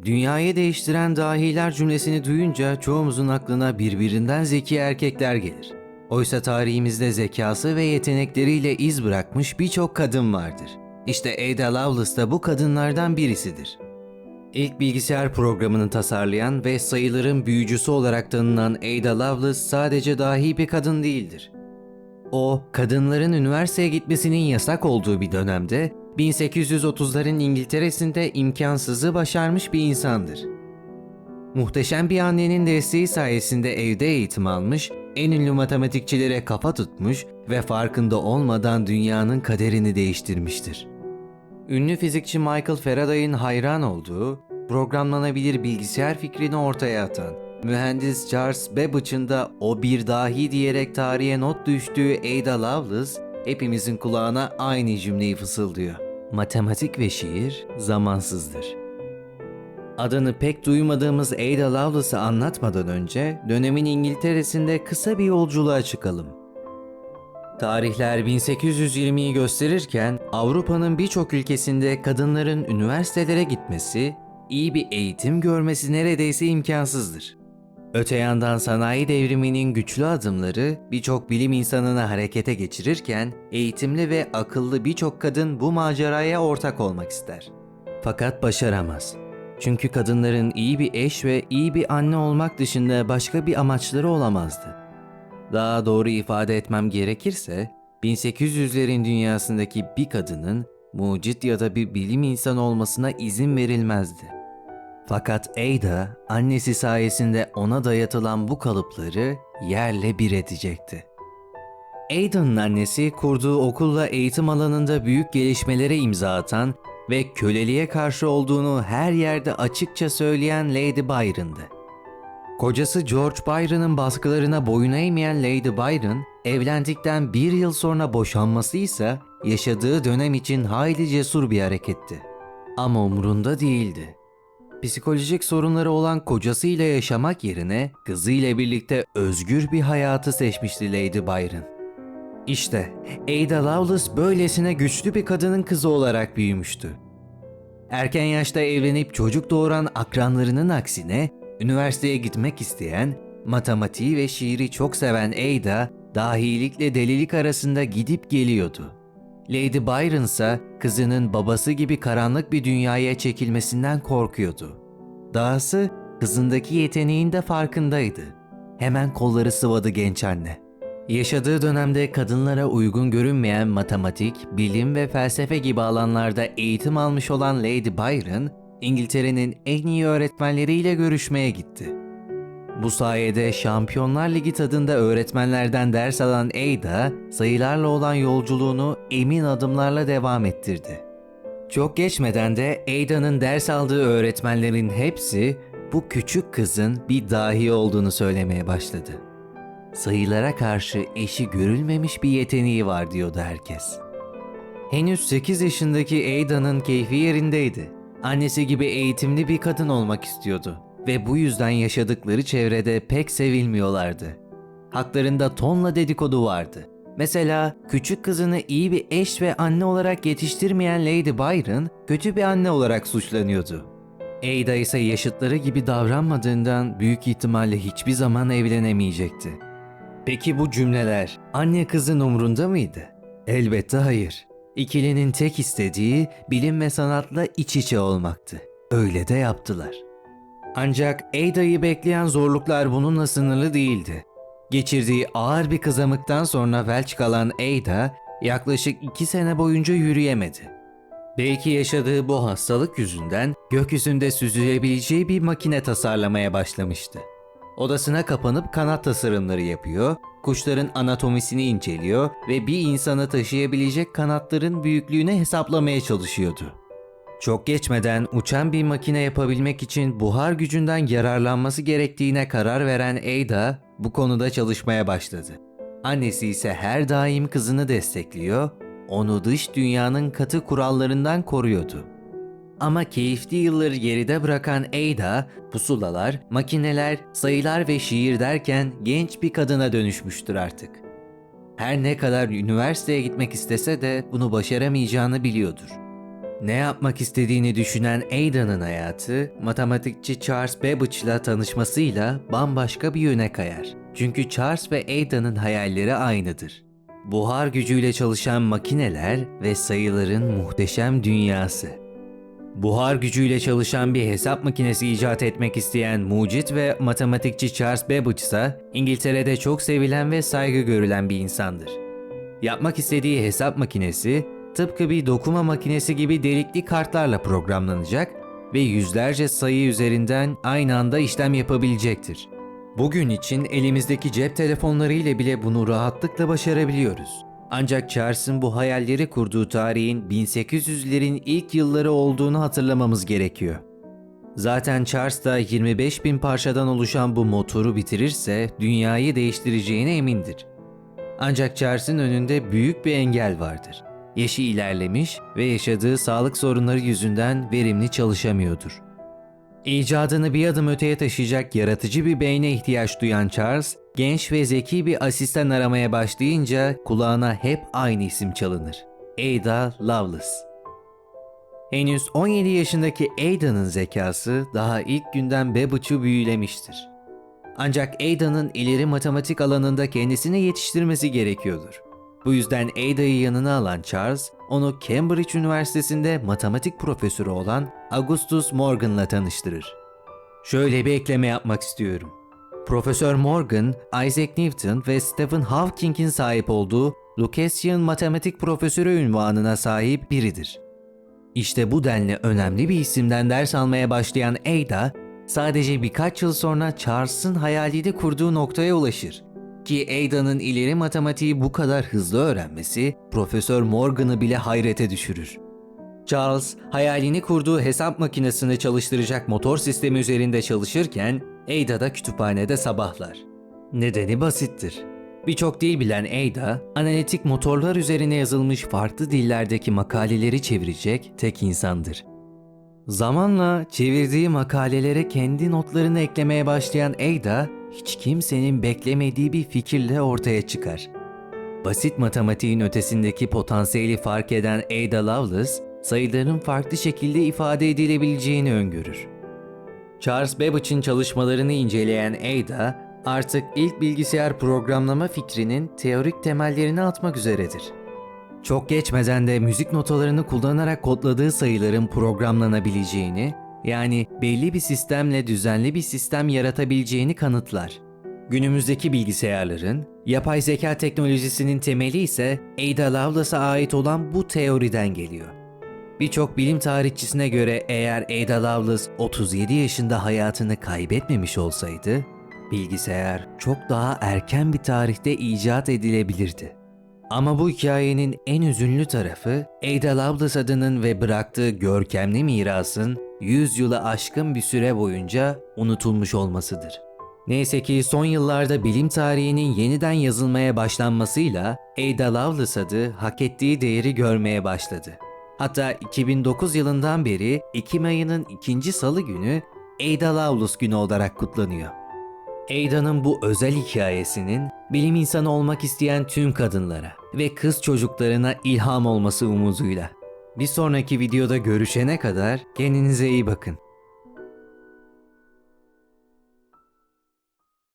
Dünyayı değiştiren dahiler cümlesini duyunca çoğumuzun aklına birbirinden zeki erkekler gelir. Oysa tarihimizde zekası ve yetenekleriyle iz bırakmış birçok kadın vardır. İşte Ada Lovelace da bu kadınlardan birisidir. İlk bilgisayar programını tasarlayan ve sayıların büyücüsü olarak tanınan Ada Lovelace sadece dahi bir kadın değildir. O, kadınların üniversiteye gitmesinin yasak olduğu bir dönemde 1830'ların İngiltere'sinde imkansızı başarmış bir insandır. Muhteşem bir annenin desteği sayesinde evde eğitim almış, en ünlü matematikçilere kafa tutmuş ve farkında olmadan dünyanın kaderini değiştirmiştir. Ünlü fizikçi Michael Faraday'ın hayran olduğu, programlanabilir bilgisayar fikrini ortaya atan, mühendis Charles Babbage'ın da o bir dahi diyerek tarihe not düştüğü Ada Lovelace, hepimizin kulağına aynı cümleyi fısıldıyor. Matematik ve şiir zamansızdır. Adını pek duymadığımız Ada Lovelace'ı anlatmadan önce dönemin İngiltere'sinde kısa bir yolculuğa çıkalım. Tarihler 1820'yi gösterirken Avrupa'nın birçok ülkesinde kadınların üniversitelere gitmesi, iyi bir eğitim görmesi neredeyse imkansızdır. Öte yandan sanayi devriminin güçlü adımları birçok bilim insanını harekete geçirirken eğitimli ve akıllı birçok kadın bu maceraya ortak olmak ister. Fakat başaramaz. Çünkü kadınların iyi bir eş ve iyi bir anne olmak dışında başka bir amaçları olamazdı. Daha doğru ifade etmem gerekirse, 1800'lerin dünyasındaki bir kadının mucit ya da bir bilim insanı olmasına izin verilmezdi. Fakat Ada, annesi sayesinde ona dayatılan bu kalıpları yerle bir edecekti. Ada'nın annesi kurduğu okulla eğitim alanında büyük gelişmelere imza atan ve köleliğe karşı olduğunu her yerde açıkça söyleyen Lady Byron'dı. Kocası George Byron'ın baskılarına boyun eğmeyen Lady Byron, evlendikten bir yıl sonra boşanması ise yaşadığı dönem için hayli cesur bir hareketti. Ama umrunda değildi. Psikolojik sorunları olan kocasıyla yaşamak yerine kızıyla birlikte özgür bir hayatı seçmişti Lady Byron. İşte Ada Lovelace böylesine güçlü bir kadının kızı olarak büyümüştü. Erken yaşta evlenip çocuk doğuran akranlarının aksine üniversiteye gitmek isteyen, matematiği ve şiiri çok seven Ada, dahilikle delilik arasında gidip geliyordu. Lady Byron ise kızının babası gibi karanlık bir dünyaya çekilmesinden korkuyordu. Dahası kızındaki yeteneğin de farkındaydı. Hemen kolları sıvadı genç anne. Yaşadığı dönemde kadınlara uygun görünmeyen matematik, bilim ve felsefe gibi alanlarda eğitim almış olan Lady Byron, İngiltere'nin en iyi öğretmenleriyle görüşmeye gitti. Bu sayede Şampiyonlar Ligi tadında öğretmenlerden ders alan Ada, sayılarla olan yolculuğunu emin adımlarla devam ettirdi. Çok geçmeden de Ada'nın ders aldığı öğretmenlerin hepsi bu küçük kızın bir dahi olduğunu söylemeye başladı. Sayılara karşı eşi görülmemiş bir yeteneği var diyordu herkes. Henüz 8 yaşındaki Ada'nın keyfi yerindeydi. Annesi gibi eğitimli bir kadın olmak istiyordu ve bu yüzden yaşadıkları çevrede pek sevilmiyorlardı. Haklarında tonla dedikodu vardı. Mesela küçük kızını iyi bir eş ve anne olarak yetiştirmeyen Lady Byron kötü bir anne olarak suçlanıyordu. Ada ise yaşıtları gibi davranmadığından büyük ihtimalle hiçbir zaman evlenemeyecekti. Peki bu cümleler anne kızın umrunda mıydı? Elbette hayır. İkilinin tek istediği bilim ve sanatla iç içe olmaktı. Öyle de yaptılar. Ancak Ada'yı bekleyen zorluklar bununla sınırlı değildi. Geçirdiği ağır bir kızamıktan sonra felç kalan Ada yaklaşık 2 sene boyunca yürüyemedi. Belki yaşadığı bu hastalık yüzünden gökyüzünde süzülebileceği bir makine tasarlamaya başlamıştı. Odasına kapanıp kanat tasarımları yapıyor, kuşların anatomisini inceliyor ve bir insanı taşıyabilecek kanatların büyüklüğünü hesaplamaya çalışıyordu. Çok geçmeden uçan bir makine yapabilmek için buhar gücünden yararlanması gerektiğine karar veren Ada bu konuda çalışmaya başladı. Annesi ise her daim kızını destekliyor, onu dış dünyanın katı kurallarından koruyordu. Ama keyifli yılları geride bırakan Ada, pusulalar, makineler, sayılar ve şiir derken genç bir kadına dönüşmüştür artık. Her ne kadar üniversiteye gitmek istese de bunu başaramayacağını biliyordur. Ne yapmak istediğini düşünen Ada'nın hayatı, matematikçi Charles Babbage'la tanışmasıyla bambaşka bir yöne kayar. Çünkü Charles ve Ada'nın hayalleri aynıdır. Buhar gücüyle çalışan makineler ve sayıların muhteşem dünyası. Buhar gücüyle çalışan bir hesap makinesi icat etmek isteyen mucit ve matematikçi Charles Babbage ise İngiltere'de çok sevilen ve saygı görülen bir insandır. Yapmak istediği hesap makinesi tıpkı bir dokuma makinesi gibi delikli kartlarla programlanacak ve yüzlerce sayı üzerinden aynı anda işlem yapabilecektir. Bugün için elimizdeki cep telefonları ile bile bunu rahatlıkla başarabiliyoruz. Ancak Charles'ın bu hayalleri kurduğu tarihin 1800'lerin ilk yılları olduğunu hatırlamamız gerekiyor. Zaten Charles da 25.000 parçadan oluşan bu motoru bitirirse dünyayı değiştireceğine emindir. Ancak Charles'ın önünde büyük bir engel vardır. Yaşı ilerlemiş ve yaşadığı sağlık sorunları yüzünden verimli çalışamıyordur. İcadını bir adım öteye taşıyacak yaratıcı bir beyne ihtiyaç duyan Charles, genç ve zeki bir asistan aramaya başlayınca kulağına hep aynı isim çalınır. Ada Lovelace. Henüz 17 yaşındaki Ada'nın zekası daha ilk günden Babbage'ı büyülemiştir. Ancak Ada'nın ileri matematik alanında kendisini yetiştirmesi gerekiyordur. Bu yüzden Ada'yı yanına alan Charles, onu Cambridge Üniversitesi'nde matematik profesörü olan Augustus Morgan'la tanıştırır. Şöyle bir ekleme yapmak istiyorum. Profesör Morgan, Isaac Newton ve Stephen Hawking'in sahip olduğu Lucasian Matematik Profesörü unvanına sahip biridir. İşte bu denli önemli bir isimden ders almaya başlayan Ada, sadece birkaç yıl sonra Charles'ın hayalini kurduğu noktaya ulaşır. Ki Ada'nın ileri matematiği bu kadar hızlı öğrenmesi Profesör Morgan'ı bile hayrete düşürür. Charles, hayalini kurduğu hesap makinesini çalıştıracak motor sistemi üzerinde çalışırken Ada da kütüphanede sabahlar. Nedeni basittir. Birçok dil bilen Ada, analitik motorlar üzerine yazılmış farklı dillerdeki makaleleri çevirecek tek insandır. Zamanla çevirdiği makalelere kendi notlarını eklemeye başlayan Ada, hiç kimsenin beklemediği bir fikirle ortaya çıkar. Basit matematiğin ötesindeki potansiyeli fark eden Ada Lovelace, sayıların farklı şekilde ifade edilebileceğini öngörür. Charles Babbage'ın çalışmalarını inceleyen Ada, artık ilk bilgisayar programlama fikrinin teorik temellerini atmak üzeredir. Çok geçmeden de müzik notalarını kullanarak kodladığı sayıların programlanabileceğini, yani belli bir sistemle düzenli bir sistem yaratabileceğini kanıtlar. Günümüzdeki bilgisayarların, yapay zeka teknolojisinin temeli ise Ada Lovelace'a ait olan bu teoriden geliyor. Birçok bilim tarihçisine göre eğer Ada Lovelace 37 yaşında hayatını kaybetmemiş olsaydı, bilgisayar çok daha erken bir tarihte icat edilebilirdi. Ama bu hikayenin en hüzünlü tarafı Ada Lovelace adının ve bıraktığı görkemli mirasın 100 yılı aşkın bir süre boyunca unutulmuş olmasıdır. Neyse ki son yıllarda bilim tarihinin yeniden yazılmaya başlanmasıyla Ada Lovelace adı hak ettiği değeri görmeye başladı. Hatta 2009 yılından beri Ekim ayının 2. Salı günü Ada Lovelace günü olarak kutlanıyor. Ada'nın bu özel hikayesinin bilim insanı olmak isteyen tüm kadınlara ve kız çocuklarına ilham olması umuduyla. Bir sonraki videoda görüşene kadar kendinize iyi bakın.